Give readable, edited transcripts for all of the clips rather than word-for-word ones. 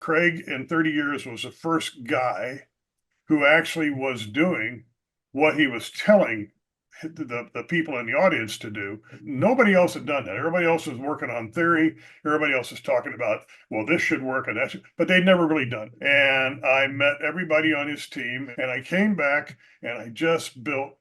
Craig in 30 years was the first guy who actually was doing what he was telling the people in the audience to do. Nobody else had done that. Everybody else was working on theory. Everybody else was talking about, well, this should work and that should, but they'd never really done it. And I met everybody on his team and I came back and I just built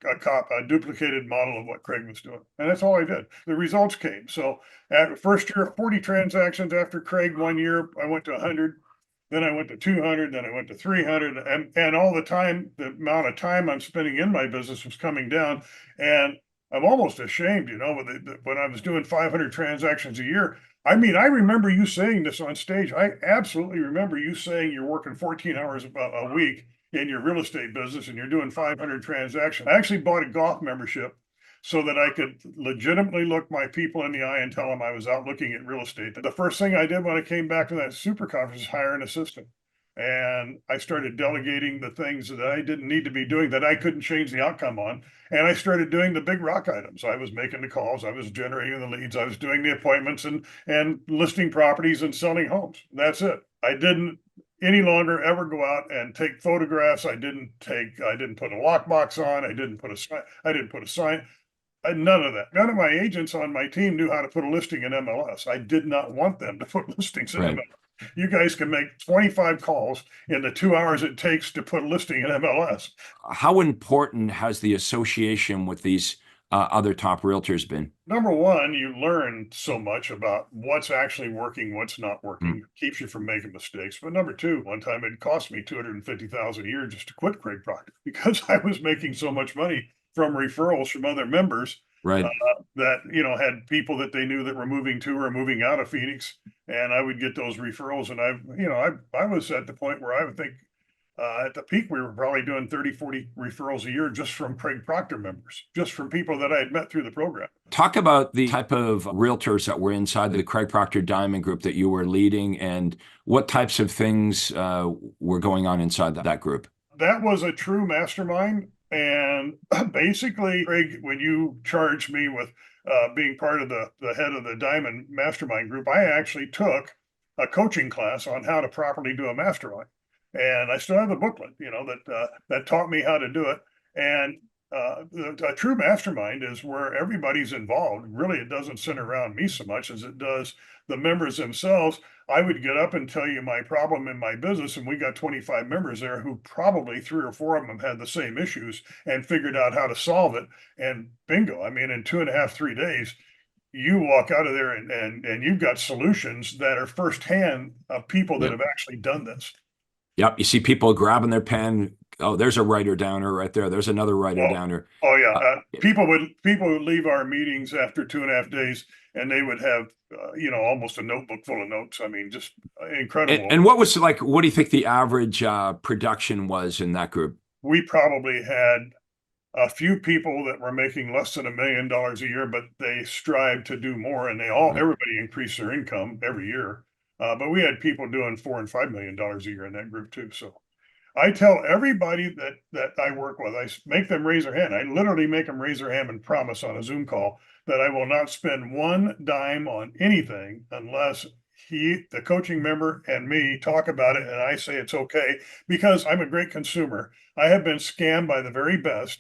a duplicated model of what Craig was doing. And that's all I did. The results came. So at the first year, 40 transactions. After Craig, 1 year, I went to 100. Then I went to 200, then I went to 300, and all the time, the amount of time I'm spending in my business was coming down. And I'm almost ashamed, when I was doing 500 transactions a year. I mean, I remember you saying this on stage. I absolutely remember you saying you're working 14 hours a week in your real estate business and you're doing 500 transactions. I actually bought a golf membership so that I could legitimately look my people in the eye and tell them I was out looking at real estate. The first thing I did when I came back from that super conference was hire an assistant. And I started delegating the things that I didn't need to be doing that I couldn't change the outcome on. And I started doing the big rock items. I was making the calls, I was generating the leads, I was doing the appointments and listing properties and selling homes. That's it. I didn't any longer ever go out and take photographs. I didn't put a lockbox on. I didn't put a sign. None of that. None of my agents on my team knew how to put a listing in MLS. I did not want them to put listings in Right. MLS. You guys can make 25 calls in the 2 hours it takes to put a listing in MLS. How important has the association with these other top realtors been? Number one, you learn so much about what's actually working, what's not working. Keeps you from making mistakes. But number two, one time it cost me $250,000 a year just to quit Craig Proctor because I was making so much money from referrals from other members Right. that had people that they knew that were moving to or moving out of Phoenix, and I would get those referrals. And I was at the point where I would think at the peak we were probably doing 30, 40 referrals a year just from Craig Proctor members, just from people that I had met through the program. Talk about the type of realtors that were inside the Craig Proctor Diamond Group that you were leading, and what types of things were going on inside that group. That was a true mastermind. And basically, Craig, when you charged me with being part of the head of the Diamond Mastermind Group, I actually took a coaching class on how to properly do a mastermind. And I still have the booklet, that taught me how to do it. And a true mastermind is where everybody's involved. Really, it doesn't center around me so much as it does the members themselves. I would get up and tell you my problem in my business, and we got 25 members there who probably 3 or 4 of them had the same issues and figured out how to solve it. And bingo, I mean, in 2.5, 3 days, you walk out of there and you've got solutions that are firsthand of people that have actually done this. Yep. You see people grabbing their pen. Oh, there's a writer downer right there. There's another writer downer. Oh yeah. People would leave our meetings after 2.5 days and they would have, almost a notebook full of notes. I mean, just incredible. And what was like, what do you think the average production was in that group? We probably had a few people that were making less than $1 million a year, but they strived to do more, and everybody increased their income every year. But we had people doing $4 and $5 million a year in that group too. So I tell everybody that I work with, I make them raise their hand. I literally make them raise their hand and promise on a Zoom call that I will not spend one dime on anything unless the coaching member and me talk about it and I say it's okay, because I'm a great consumer. I have been scammed by the very best